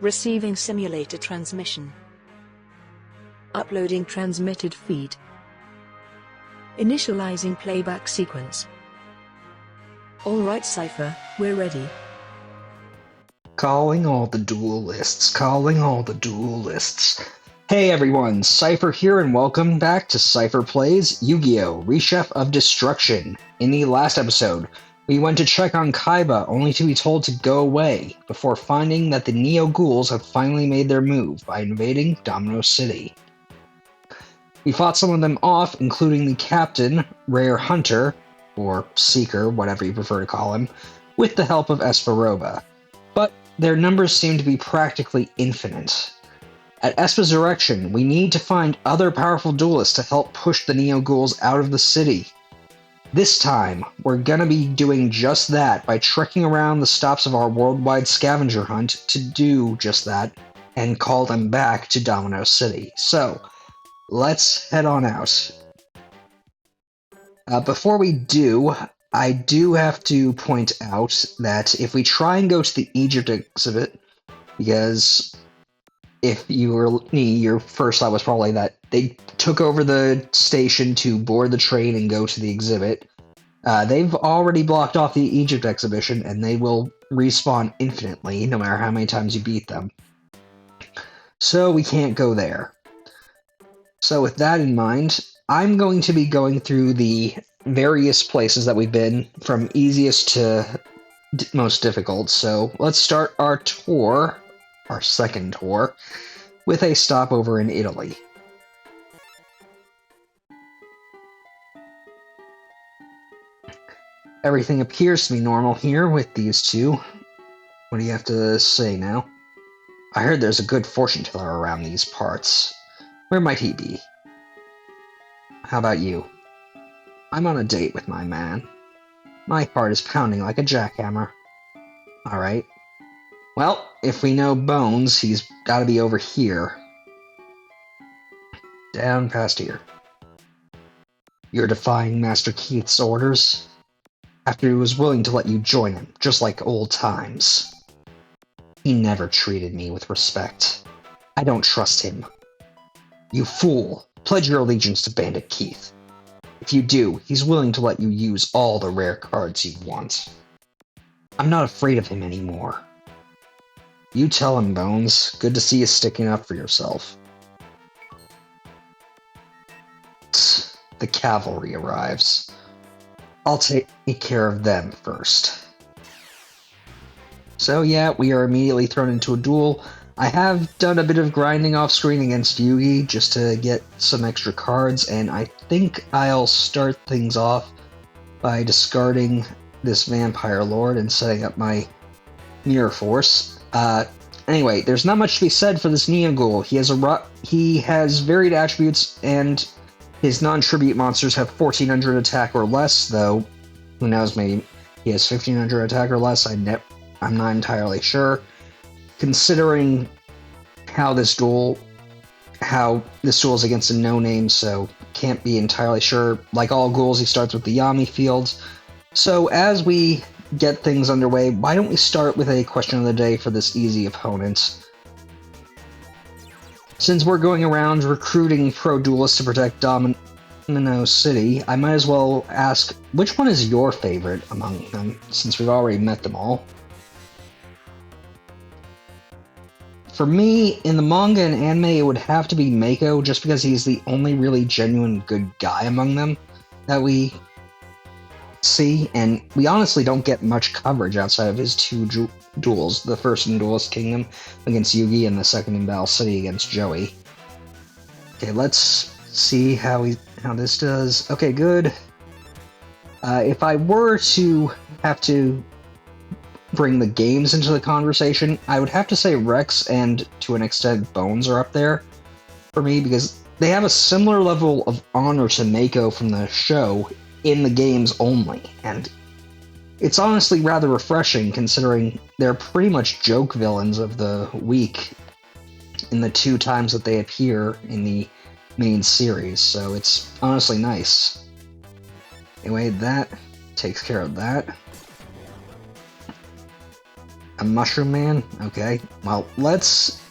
Receiving simulator transmission. Uploading transmitted feed. Initializing playback sequence. Alright Seipher, we're ready. Calling all the duelists, calling all the duelists. Hey everyone, Seipher here and welcome back to Seipher Plays Yu-Gi-Oh! Reshef of Destruction. In the last episode, we went to check on Kaiba only to be told to go away, before finding that the Neo Ghouls have finally made their move by invading Domino City. We fought some of them off, including the captain, Rare Hunter, or Seeker, whatever you prefer to call him, with the help of Espa Roba. But their numbers seem to be practically infinite. At Espa's direction, we need to find other powerful duelists to help push the Neo Ghouls out of the city. This time, we're gonna be doing just that by trekking around the stops of our worldwide scavenger hunt to do just that, and call them back to Domino City. So, let's head on out. Before we do, I do have to point out that if we try and go to the Egypt exhibit, because if you were me, your first thought was probably that they took over the station to board the train and go to the exhibit. They've already blocked off the Egypt exhibition, and they will respawn infinitely, no matter how many times you beat them. So we can't go there. So with that in mind, I'm going to be going through the various places that we've been, from easiest to most difficult. So let's start our tour, our second tour, with a stopover in Italy. Everything appears to be normal here with these two. What do you have to say now? I heard there's a good fortune teller around these parts. Where might he be? How about you? I'm on a date with my man. My heart is pounding like a jackhammer. Alright. Well, if we know Bones, he's gotta be over here. Down past here. You're defying Master Keith's orders? After he was willing to let you join him, just like old times. He never treated me with respect. I don't trust him. You fool! Pledge your allegiance to Bandit Keith. If you do, he's willing to let you use all the rare cards you want. I'm not afraid of him anymore. You tell him, Bones. Good to see you sticking up for yourself. The cavalry arrives. I'll take care of them first. So yeah, we are immediately thrown into a duel. I have done a bit of grinding off screen against Yugioh just to get some extra cards, and I think I'll start things off by discarding this Vampire Lord and setting up my Mirror Force. Anyway, there's not much to be said for this Neo Ghoul. He has varied attributes, and his non-tribute monsters have 1400 attack or less, though who knows, maybe he has 1500 attack or less. I'm not entirely sure. Considering how this duel is against a no-name, so can't be entirely sure. Like all ghouls, he starts with the Yami fields. So as we get things underway, why don't we start with a question of the day for this easy opponent? Since we're going around recruiting pro-duelists to protect Domino City, I might as well ask, which one is your favorite among them, since we've already met them all? For me, in the manga and anime, it would have to be Mako, just because he's the only really genuine good guy among them that we see, and we honestly don't get much coverage outside of his two duels, the first in Duelist Kingdom against Yugi and the second in Battle City against Joey. Okay, let's see how this does. Okay, good. If I were to have to bring the games into the conversation, I would have to say Rex and, to an extent, Bones are up there for me, because they have a similar level of honor to Mako from the show in the games only, and it's honestly rather refreshing considering they're pretty much joke villains of the week in the 2 times that they appear in the main series, so it's honestly nice. Anyway, that takes care of that. A mushroom man? Okay. Well, let's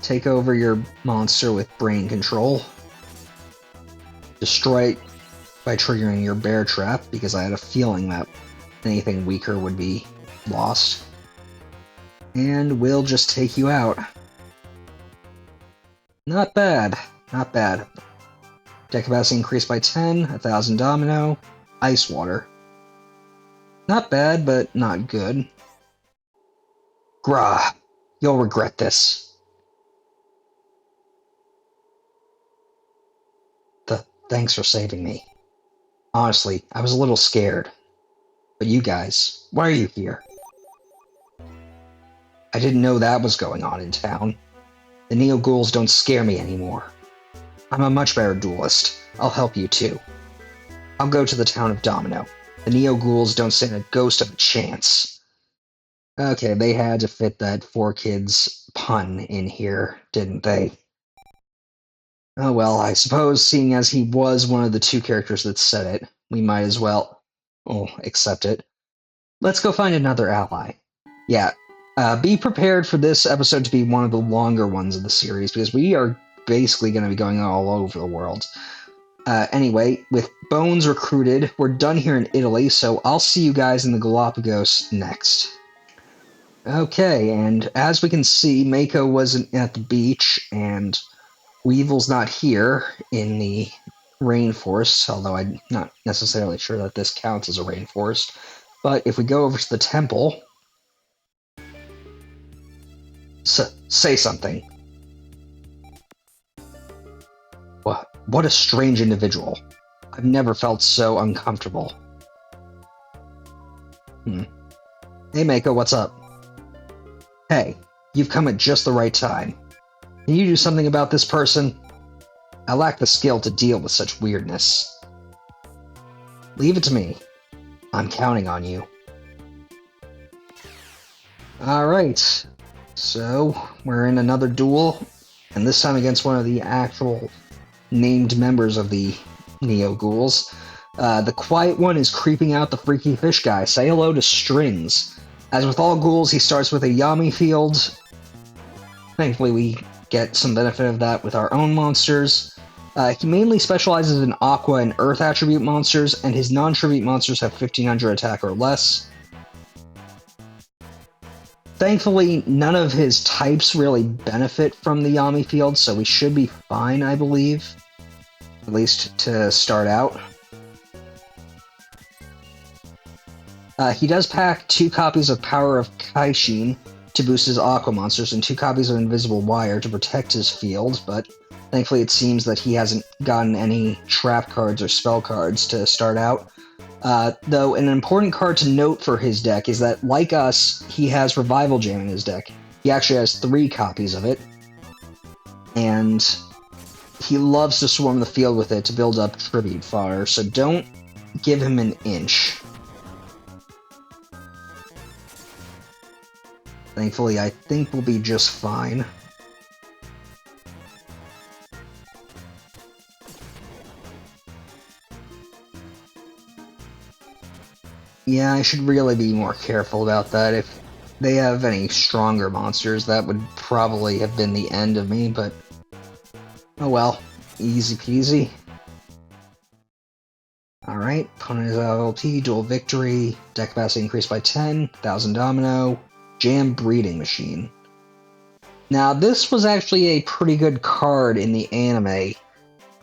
take over your monster with brain control. Destroy it by triggering your bear trap, because I had a feeling that anything weaker would be lost. And we'll just take you out. Not bad. Not bad. Deck capacity increased by 10, 1,000 Domino, Ice Water. Not bad, but not good. Grah, you'll regret this. Thanks for saving me. Honestly, I was a little scared. But you guys, why are you here? I didn't know that was going on in town. The Neo Ghouls don't scare me anymore. I'm a much better duelist. I'll help you too. I'll go to the town of Domino. The Neo Ghouls don't stand a ghost of a chance. Okay, they had to fit that 4Kids pun in here, didn't they? Oh well, I suppose seeing as he was one of the two characters that said it, we might as well, accept it. Let's go find another ally. Yeah, be prepared for this episode to be one of the longer ones of the series, because we are basically going to be going all over the world. Anyway, with Bones recruited, we're done here in Italy, so I'll see you guys in the Galapagos next. Okay, and as we can see, Mako wasn't at the beach, and Weevil's not here in the rainforest, although I'm not necessarily sure that this counts as a rainforest. But if we go over to the temple... say something. What a strange individual. I've never felt so uncomfortable. Hey Mako, what's up? Hey, you've come at just the right time. Can you do something about this person? I lack the skill to deal with such weirdness. Leave it to me. I'm counting on you. Alright, so we're in another duel, and this time against one of the actual named members of the Neo Ghouls. The quiet one is creeping out the freaky fish guy. Say hello to Strings. As with all ghouls, he starts with a Yami field. Thankfully, we get some benefit of that with our own monsters. He mainly specializes in Aqua and Earth attribute monsters, and his non-tribute monsters have 1500 attack or less. Thankfully, none of his types really benefit from the Yami field, so we should be fine, I believe. At least to start out. He does pack 2 copies of Power of Kaishin to boost his Aqua monsters and 2 copies of Invisible Wire to protect his field, but thankfully it seems that he hasn't gotten any trap cards or spell cards to start out. Though an important card to note for his deck is that, like us, he has Revival Jam in his deck. He actually has 3 copies of it, and he loves to swarm the field with it to build up tribute fodder, so don't give him an inch. Thankfully, I think we'll be just fine. Yeah, I should really be more careful about that. If they have any stronger monsters, that would probably have been the end of me, but... oh well. Easy peasy. Alright, opponent is out of LP, dual victory, deck capacity increased by 10, 1000 Domino, Jam Breeding Machine. Now, this was actually a pretty good card in the anime.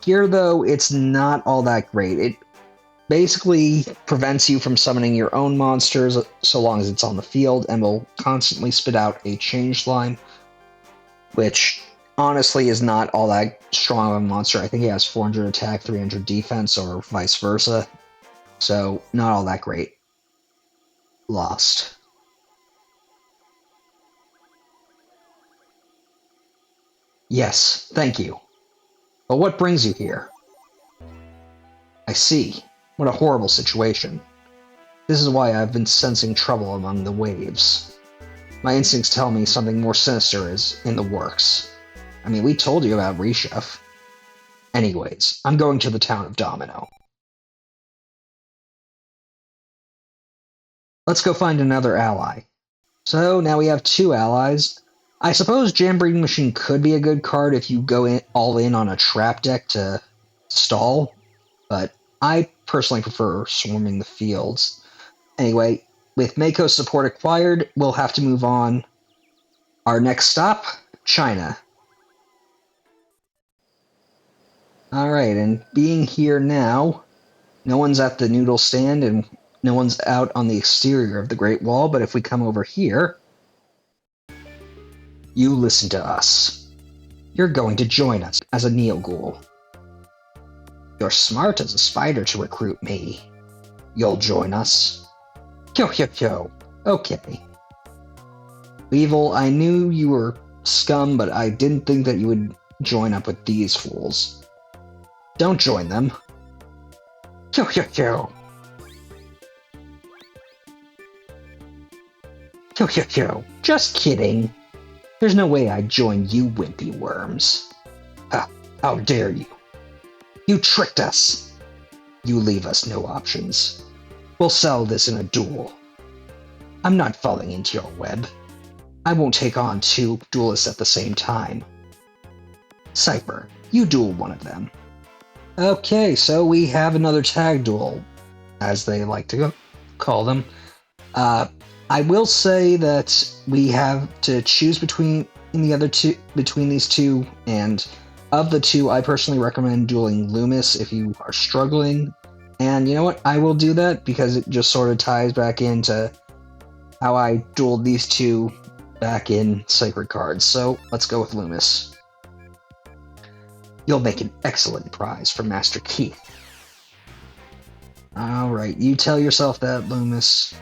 Here, though, it's not all that great. It basically prevents you from summoning your own monsters so long as it's on the field, and will constantly spit out a Change Slime, which honestly is not all that strong of a monster. I think he has 400 attack, 300 defense, or vice versa. So, not all that great. Lost. Yes, thank you. But what brings you here? I see. What a horrible situation. This is why I've been sensing trouble among the waves. My instincts tell me something more sinister is in the works. I mean, we told you about Reshef. Anyways, I'm going to the town of Domino. Let's go find another ally. So now we have 2 allies. I suppose Jam Breeding Machine could be a good card if you go all in on a trap deck to stall, but I personally prefer Swarming the Fields. Anyway, with Mako's support acquired, we'll have to move on. Our next stop, China. Alright, and being here now, no one's at the noodle stand and no one's out on the exterior of the Great Wall, but if we come over here, you listen to us. You're going to join us as a Neo Ghoul. You're smart as a spider to recruit me. You'll join us. Yo. Okay. Weevil, I knew you were scum, but I didn't think that you would join up with these fools. Don't join them. Yo. Just kidding. There's no way I'd join you wimpy worms. How dare you? You tricked us. You leave us no options. We'll settle this in a duel. I'm not falling into your web. I won't take on 2 duelists at the same time. Seipher, you duel one of them. Okay, so we have another tag duel, as they like to call them. I will say that we have to choose between these two, and of the 2, I personally recommend dueling Loomis if you are struggling. And you know what? I will do that because it just sort of ties back into how I dueled these 2 back in Sacred Cards. So let's go with Loomis. You'll make an excellent prize for Master Keith. Alright, you tell yourself that, Loomis.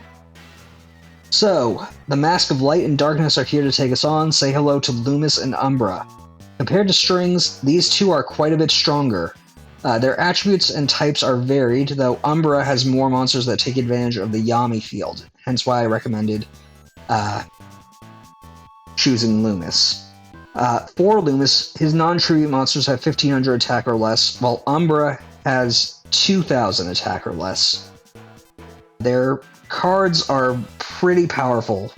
So, the Mask of Light and Darkness are here to take us on. Say hello to Loomis and Umbra. Compared to Strings, these 2 are quite a bit stronger. Their attributes and types are varied, though Umbra has more monsters that take advantage of the Yami field, hence why I recommended choosing Loomis. For Loomis, his non-tribute monsters have 1500 attack or less, while Umbra has 2000 attack or less. Their cards are pretty powerful,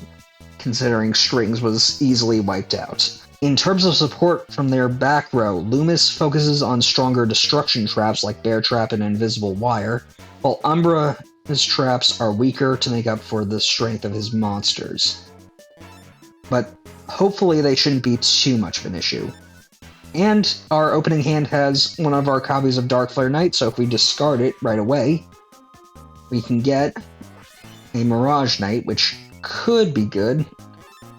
considering Strings was easily wiped out. In terms of support from their back row, Loomis focuses on stronger destruction traps like Bear Trap and Invisible Wire, while Umbra's traps are weaker to make up for the strength of his monsters. But hopefully they shouldn't be too much of an issue. And our opening hand has one of our copies of Darkflare Knight, so if we discard it right away, we can get a Mirage Knight, which could be good.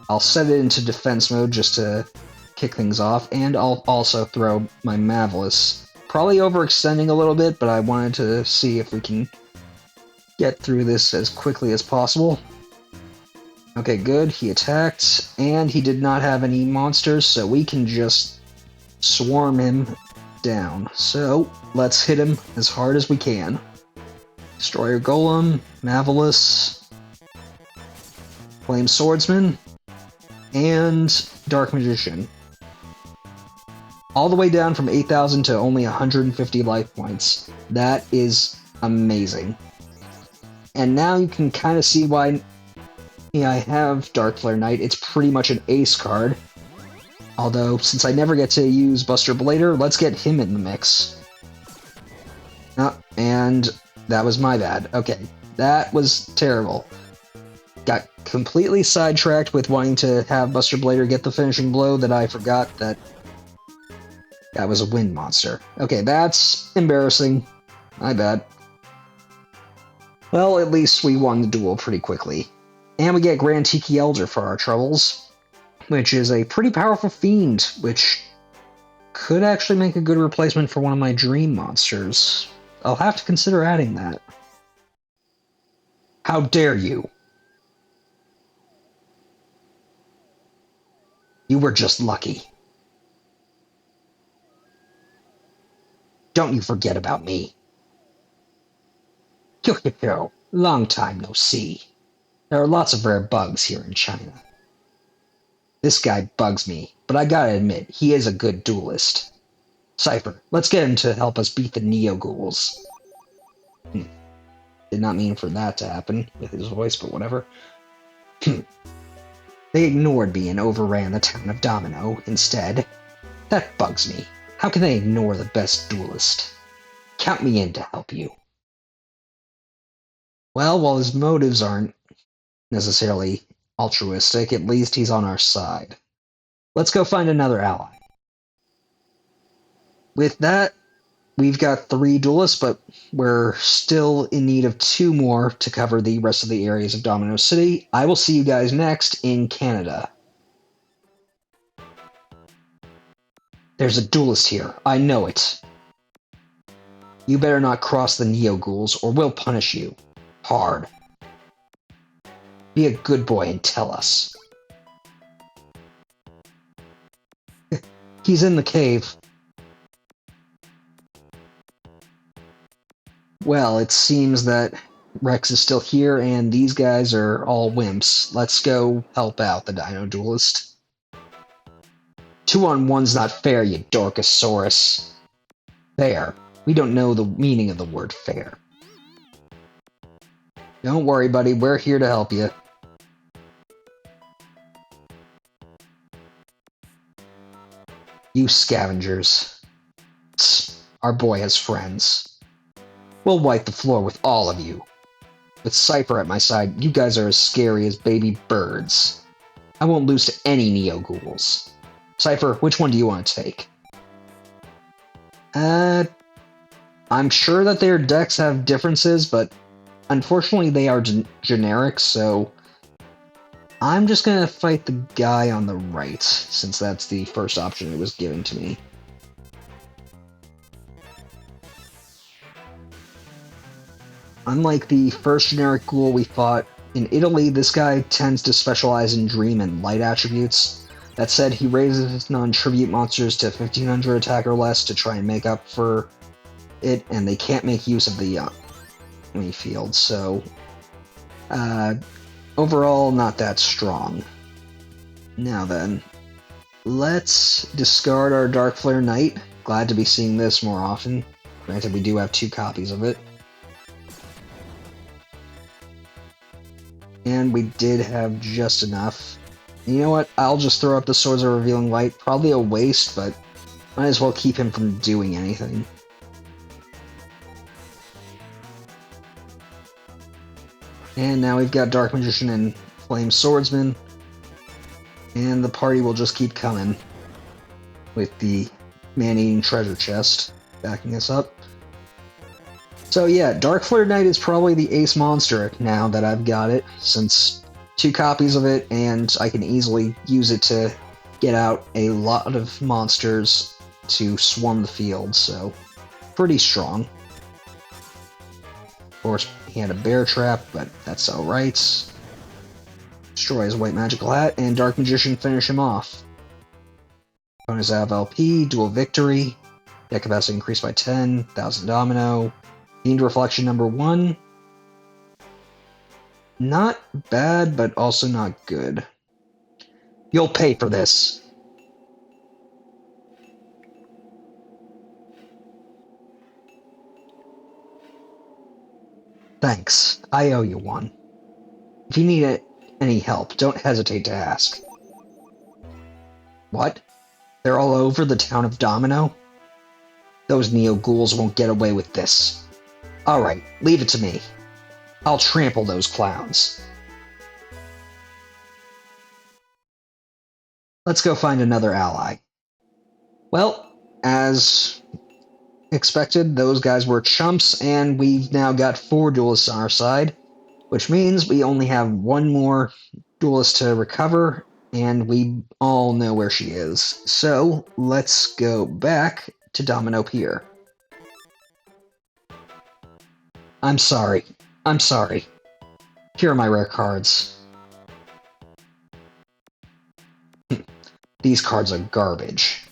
I'll set it into defense mode just to kick things off, and I'll also throw my Mavelus. Probably overextending a little bit, but I wanted to see if we can get through this as quickly as possible. Okay, good. He attacked, and he did not have any monsters, so we can just swarm him down. So, let's hit him as hard as we can. Destroyer Golem, Mavelus, Flame Swordsman, and Dark Magician. All the way down from 8,000 to only 150 life points. That is amazing. And now you can kind of see why I have Darkflare Knight. It's pretty much an ace card. Although, since I never get to use Buster Blader, let's get him in the mix. And that was my bad. Okay, that was terrible. Got completely sidetracked with wanting to have Buster Blader get the finishing blow that I forgot that was a wind monster. Okay, that's embarrassing. My bad. Well, at least we won the duel pretty quickly. And we get Grand Tiki Elder for our troubles, which is a pretty powerful fiend, which could actually make a good replacement for one of my dream monsters. I'll have to consider adding that. How dare you! You were just lucky. Don't you forget about me. Yugioh, long time no see. There are lots of rare bugs here in China. This guy bugs me, but I gotta admit, he is a good duelist. Seipher, let's get him to help us beat the Neo Ghouls. Did not mean for that to happen with his voice, but whatever. They ignored me and overran the town of Domino instead. That bugs me. How can they ignore the best duelist? Count me in to help you. Well, while his motives aren't necessarily altruistic, at least he's on our side. Let's go find another ally. With that, we've got 3 duelists, but we're still in need of 2 more to cover the rest of the areas of Domino City. I will see you guys next in Canada. There's a duelist here. I know it. You better not cross the Neo Ghouls, or we'll punish you. Hard. Be a good boy and tell us. He's in the cave. Well, it seems that Rex is still here, and these guys are all wimps. Let's go help out the Dino Duelist. 2-on-1's not fair, you Dorkosaurus. Fair. We don't know the meaning of the word fair. Don't worry, buddy. We're here to help you. You scavengers. Tsk, our boy has friends. We'll wipe the floor with all of you. With Seipher at my side, you guys are as scary as baby birds. I won't lose to any Neo Ghouls. Seipher, which one do you want to take? I'm sure that their decks have differences, but unfortunately they are generic, so I'm just gonna fight the guy on the right, since that's the first option that was given to me. Unlike the first generic ghoul we fought in Italy, this guy tends to specialize in dream and light attributes. That said, he raises his non-tribute monsters to 1500 attack or less to try and make up for it, and they can't make use of the enemy field, so overall not that strong. Now then, let's discard our Dark Flare Knight. Glad to be seeing this more often. Granted, we do have 2 copies of it. And we did have just enough. You know what? I'll just throw up the Swords of Revealing Light. Probably a waste, but might as well keep him from doing anything. And now we've got Dark Magician and Flame Swordsman. And the party will just keep coming. With the Man-Eating Treasure Chest backing us up. So yeah, Dark Flare Knight is probably the ace monster now that I've got it, since 2 copies of it, and I can easily use it to get out a lot of monsters to swarm the field, so pretty strong. Of course, he had a bear trap, but that's alright. Destroy his white magical hat, and Dark Magician finish him off. Bonus out of LP, dual victory, deck capacity increased by 10, 1000 Domino. Fiend Reflection number 1. Not bad, but also not good. You'll pay for this. Thanks. I owe you one. If you need any help, don't hesitate to ask. What? They're all over the town of Domino? Those Neo Ghouls won't get away with this. Alright, leave it to me. I'll trample those clowns. Let's go find another ally. Well, as expected, those guys were chumps, and we've now got 4 duelists on our side, which means we only have 1 more duelist to recover, and we all know where she is. So, let's go back to Domino Pier. I'm sorry. I'm sorry. Here are my rare cards. These cards are garbage.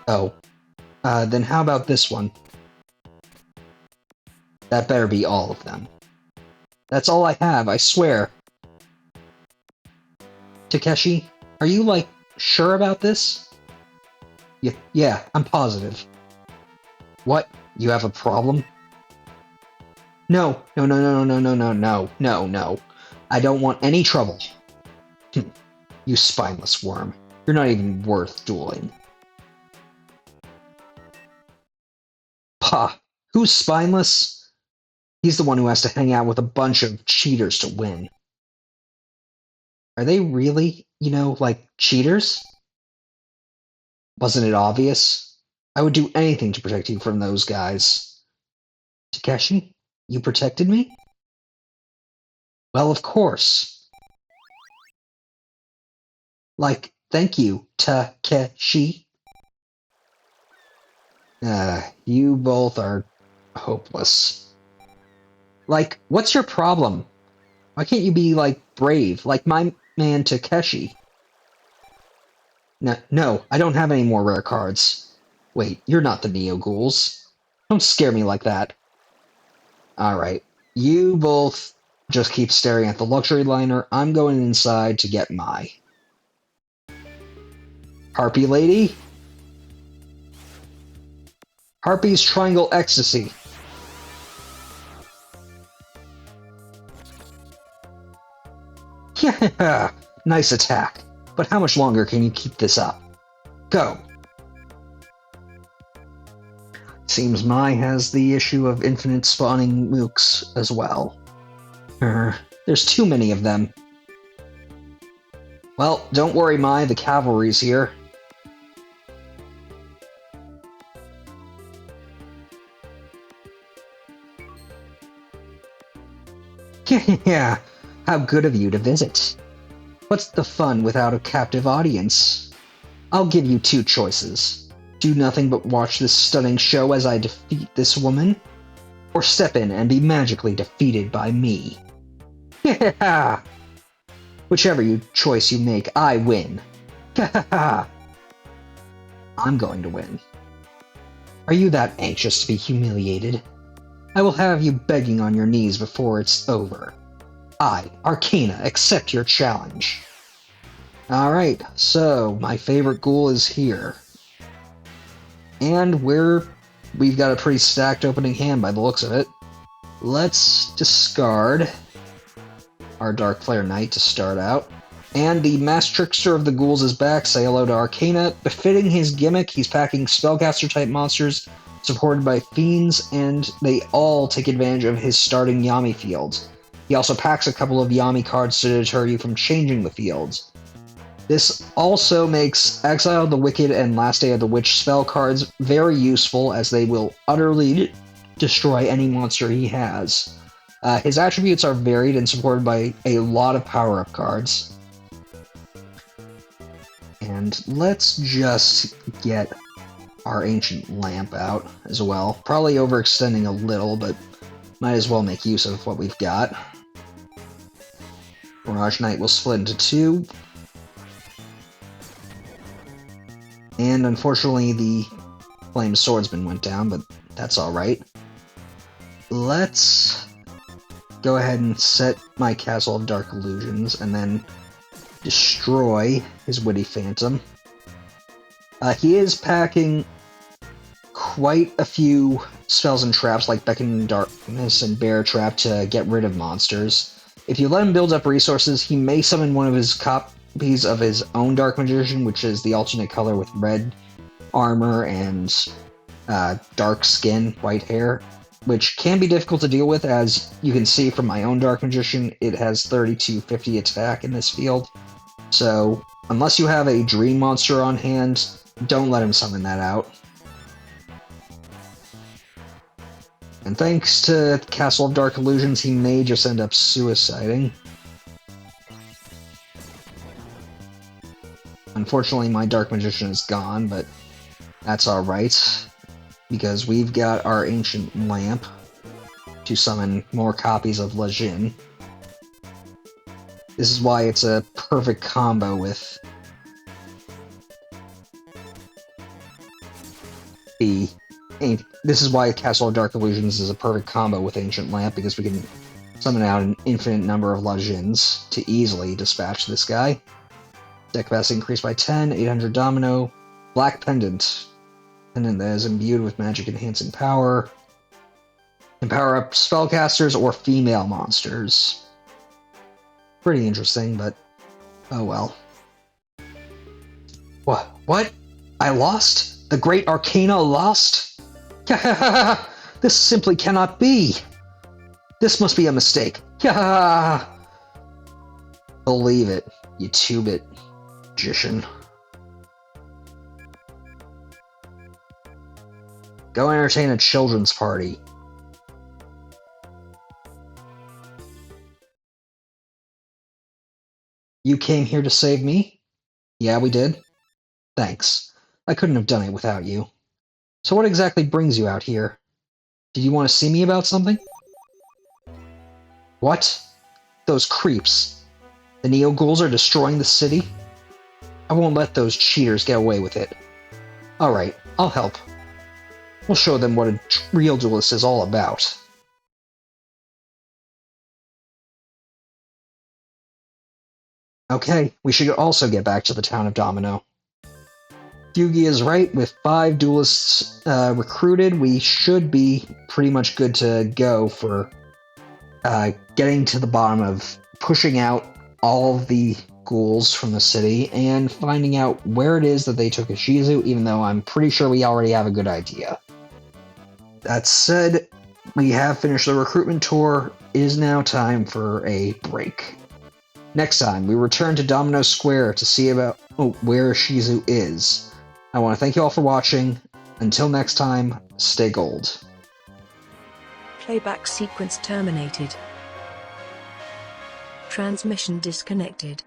Oh. Then how about this one? That better be all of them. That's all I have, I swear. Takeshi, are you, like, sure about this? Yeah, I'm positive. What? You have a problem? No. I don't want any trouble. you spineless worm. You're not even worth dueling. Pah! Who's spineless? He's the one who has to hang out with a bunch of cheaters to win. Are they really, like cheaters? Wasn't it obvious? I would do anything to protect you from those guys. Takeshi, you protected me? Well, of course. Like, thank you, Takeshi. You both are hopeless. Like, what's your problem? Why can't you be, brave, like my man Takeshi? No, I don't have any more rare cards. Wait, you're not the Neo Ghouls. Don't scare me like that. Alright, you both just keep staring at the luxury liner. I'm going inside to get my Harpy Lady? Harpy's Triangle Ecstasy. Yeah, nice attack. But how much longer can you keep this up? Go. Seems Mai has the issue of infinite spawning mooks as well. There's too many of them. Well, don't worry, Mai, the cavalry's here. Yeah, how good of you to visit. What's the fun without a captive audience? I'll give you two choices. Do nothing but watch this stunning show as I defeat this woman, or step in and be magically defeated by me. Yeah! Whichever choice you make, I win. I'm going to win. Are you that anxious to be humiliated? I will have you begging on your knees before it's over. I, Arcana, accept your challenge. Alright, so my favorite ghoul is here. And we've got a pretty stacked opening hand by the looks of it. Let's discard our Dark Flare Knight to start out. And the Mass Trickster of the Ghouls is back. Say hello to Arcana. Befitting his gimmick, he's packing Spellcaster-type monsters supported by Fiends, and they all take advantage of his starting Yami fields. He also packs a couple of Yami cards to deter you from changing the fields. This also makes Exile the Wicked and Last Day of the Witch spell cards very useful, as they will utterly destroy any monster he has. His attributes are varied and supported by a lot of power-up cards. And let's just get our Ancient Lamp out as well. Probably overextending a little, but might as well make use of what we've got. Mirage Knight will split into two. And unfortunately the Flame Swordsman went down, but that's alright. Let's go ahead and set my Castle of Dark Illusions, and then destroy his Witty Phantom. He is packing quite a few spells and traps, like Beckoning Darkness and Bear Trap, to get rid of monsters. If you let him build up resources, he may summon one of his copies of his own Dark Magician, which is the alternate color with red armor and dark skin, white hair, which can be difficult to deal with. As you can see from my own Dark Magician, it has 30-50 attack in this field. So, unless you have a Dream Monster on hand, don't let him summon that out. And thanks to Castle of Dark Illusions, he may just end up suiciding. Unfortunately, my Dark Magician is gone, but that's alright, because we've got our Ancient Lamp to summon more copies of Lejin. This is why it's a perfect combo with the... This is why Castle of Dark Illusions is a perfect combo with Ancient Lamp, because we can summon out an infinite number of Lejins to easily dispatch this guy. Deck capacity increased by 10, 800 Domino, Black Pendant. Pendant that is imbued with magic enhancing power. Can power up spellcasters or female monsters. Pretty interesting, but oh well. What? I lost? The great Arcana lost? This simply cannot be! This must be a mistake. Believe it, you two-bit magician. Go entertain a children's party. You came here to save me? Yeah, we did. Thanks. I couldn't have done it without you. So what exactly brings you out here? Did you want to see me about something? What? Those creeps. The Neo Ghouls are destroying the city? I won't let those cheaters get away with it. Alright, I'll help. We'll show them what a real duelist is all about. Okay, we should also get back to the town of Domino. Yugioh is right, with 5 duelists recruited, we should be pretty much good to go for getting to the bottom of pushing out all of the ghouls from the city and finding out where it is that they took Ishizu, even though I'm pretty sure we already have a good idea. That said, we have finished the recruitment tour. It is now time for a break. Next time, we return to Domino Square to see about where Ishizu is. I want to thank you all for watching. Until next time, stay gold. Playback sequence terminated. Transmission disconnected.